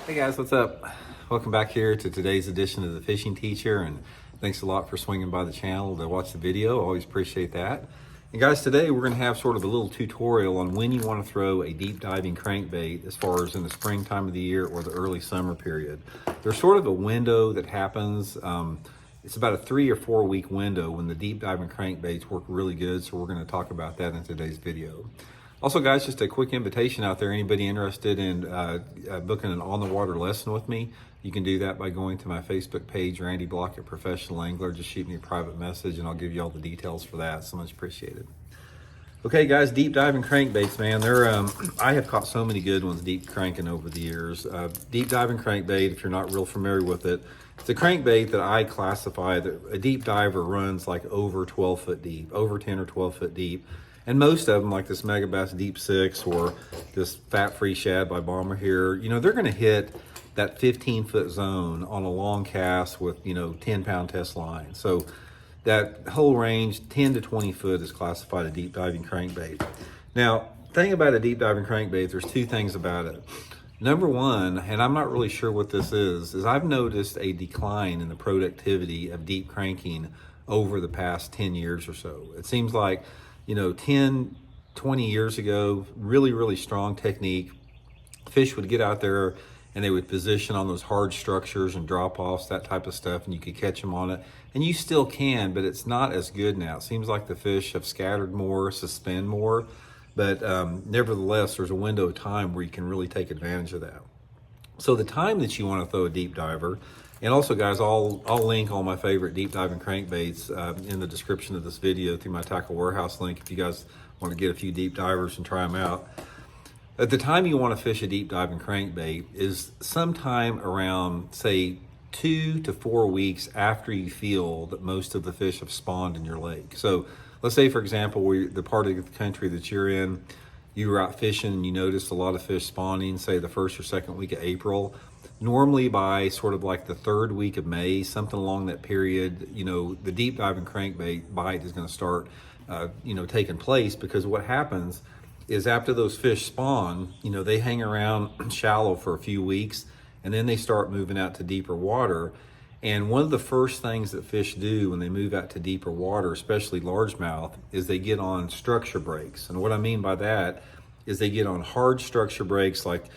Hey guys, what's up? Welcome back here to today's edition of the Fishing Teacher, and thanks a lot for swinging by the channel to watch the video. Always appreciate that. And guys, today we're going to have sort of a little tutorial on when you want to throw a deep diving crankbait as far as in the springtime of the year or the early summer period. There's sort of a window that happens. It's about a 3 or 4 week window when the deep diving crankbaits work really good, so we're going to talk about that in today's video. Also, guys, just a quick invitation out there. Anybody interested in booking an on-the-water lesson with me, you can do that by going to my Facebook page, Randy Blockett Professional Angler. Just shoot me a private message, and I'll give you all the details for that. So much appreciated. Okay, guys, deep diving crankbaits, man. They're I have caught so many good ones deep cranking over the years. Deep diving crankbait, if you're not real familiar with it, it's a crankbait that I classify that a deep diver runs like over 12 foot deep, over 10 or 12 foot deep. And most of them, like this Megabass Deep 6 or this Fat Free Shad by Bomber here, you know, they're going to hit that 15-foot zone on a long cast with, 10-pound test line. So that whole range, 10 to 20 foot, is classified a deep diving crankbait. Now, thing about a deep diving crankbait, there's two things about it. Number one, and I'm not really sure what this is I've noticed a decline in the productivity of deep cranking over the past 10 years or so. It seems like 10, 20 years ago, really strong technique. Fish would get out there and they would position on those hard structures and drop offs, that type of stuff, and you could catch them on it. And you still can, but it's not as good now. It seems like the fish have scattered more, suspend more, but nevertheless, there's a window of time where you can really take advantage of that. So the time that you want to throw a deep diver, and also, guys, I'll link all my favorite deep diving crankbaits in the description of this video through my Tackle Warehouse link if you guys want to get a few deep divers and try them out. At the time you want to fish a deep diving crankbait is sometime around, say, 2 to 4 weeks after you feel that most of the fish have spawned in your lake. So let's say, for example, the part of the country that you're in, you were out fishing and you noticed a lot of fish spawning, say the first or second week of April. Normally by sort of like the third week of May, something along that period, the deep diving crankbait bite is going to start, taking place, because what happens is after those fish spawn, they hang around shallow for a few weeks and then they start moving out to deeper water. And one of the first things that fish do when they move out to deeper water, especially largemouth, is they get on structure breaks. And what I mean by that is they get on hard structure breaks like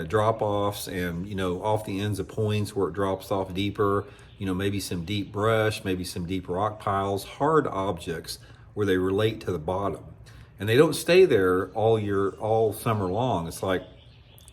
drop-offs and, off the ends of points where it drops off deeper, maybe some deep brush, maybe some deep rock piles, hard objects where they relate to the bottom. And they don't stay there all summer long. It's like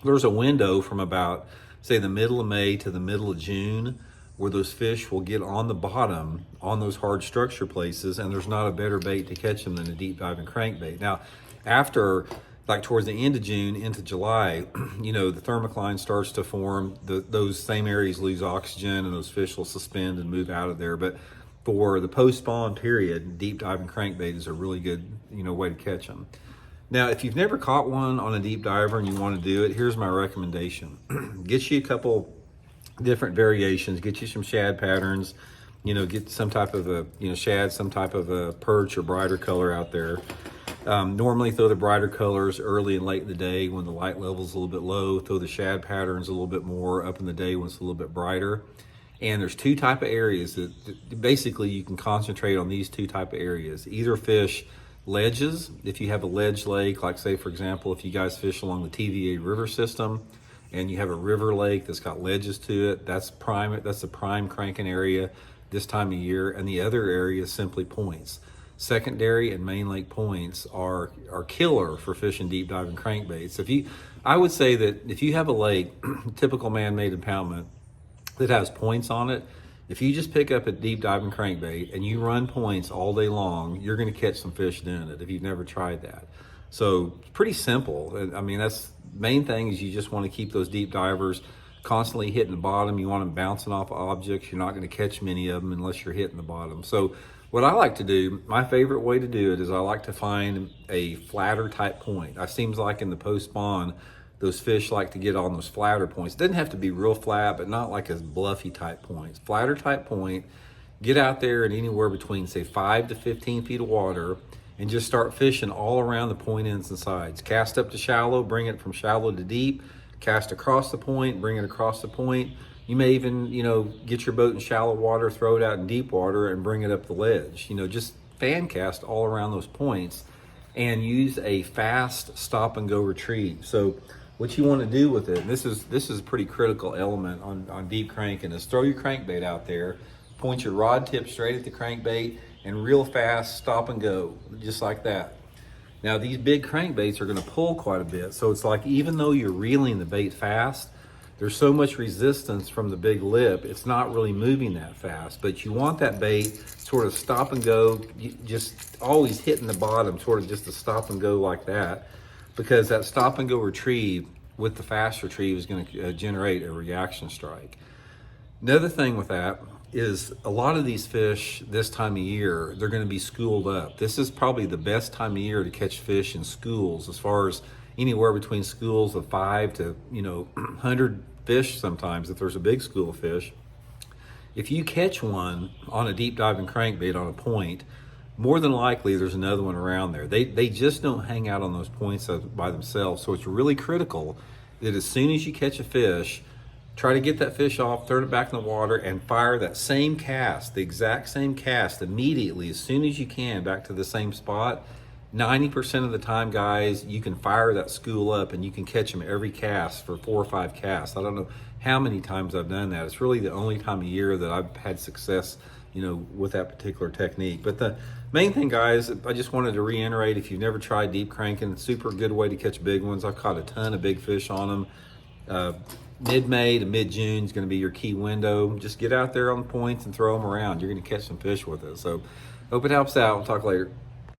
there's a window from about, say, the middle of May to the middle of June where those fish will get on the bottom on those hard structure places, and there's not a better bait to catch them than a deep diving crankbait. Now, after, like towards the end of June into July, the thermocline starts to form, those same areas lose oxygen and those fish will suspend and move out of there. But for the post-spawn period, deep diving crankbait is a really good, way to catch them. Now, if you've never caught one on a deep diver and you want to do it, here's my recommendation. Get you a couple different variations, get you some shad patterns, get some type of a, shad, some type of a perch or brighter color out there. Normally throw the brighter colors early and late in the day when the light level's a little bit low. Throw the shad patterns a little bit more up in the day when it's a little bit brighter. And there's two type of areas that basically you can concentrate on, these two type of areas. Either fish ledges, if you have a ledge lake, like say, for example, if you guys fish along the TVA river system and you have a river lake that's got ledges to it, that's the prime cranking area this time of year. And the other area is simply points. Secondary and main lake points are killer for fishing deep diving crankbaits. I would say that if you have a lake, typical man-made impoundment, that has points on it, if you just pick up a deep diving crankbait and you run points all day long, you're going to catch some fish doing it if you've never tried that. So it's pretty simple. I mean, that's the main thing, is you just want to keep those deep divers constantly hitting the bottom. You want them bouncing off objects. You're not going to catch many of them unless you're hitting the bottom. So what I like to do, my favorite way to do it, is I like to find a flatter type point. It seems like in the post-spawn, those fish like to get on those flatter points. It doesn't have to be real flat, but not like a bluffy type points. Flatter type point, get out there in anywhere between, say, 5 to 15 feet of water and just start fishing all around the point ends and sides. Cast up to shallow, bring it from shallow to deep, cast across the point, bring it across the point. You may even, get your boat in shallow water, throw it out in deep water, and bring it up the ledge. Just fan cast all around those points and use a fast stop and go retrieve. So what you want to do with it, and this is a pretty critical element on deep cranking, is throw your crankbait out there, point your rod tip straight at the crankbait, and real fast stop and go, just like that. Now these big crankbaits are going to pull quite a bit, so it's like even though you're reeling the bait fast, there's so much resistance from the big lip, it's not really moving that fast. But you want that bait sort of stop and go, just always hitting the bottom, sort of just a stop and go like that, because that stop and go retrieve with the fast retrieve is going to generate a reaction strike. Another thing with that is a lot of these fish this time of year, they're going to be schooled up. This is probably the best time of year to catch fish in schools, as far as anywhere between schools of 5 to 100 fish sometimes, if there's a big school of fish. If you catch one on a deep diving crankbait on a point, more than likely there's another one around there. They just don't hang out on those points by themselves. So it's really critical that as soon as you catch a fish, try to get that fish off, throw it back in the water, and fire that same cast, the exact same cast, immediately, as soon as you can, back to the same spot. 90% of the time, guys, you can fire that school up and you can catch them every cast for 4 or 5 casts. I don't know how many times I've done that. It's really the only time of year that I've had success, with that particular technique. But the main thing, guys, I just wanted to reiterate, if you've never tried deep cranking, it's a super good way to catch big ones. I've caught a ton of big fish on them. Mid-May to mid-June is going to be your key window. Just get out there on the points and throw them around. You're going to catch some fish with it. So hope it helps out. We'll talk later.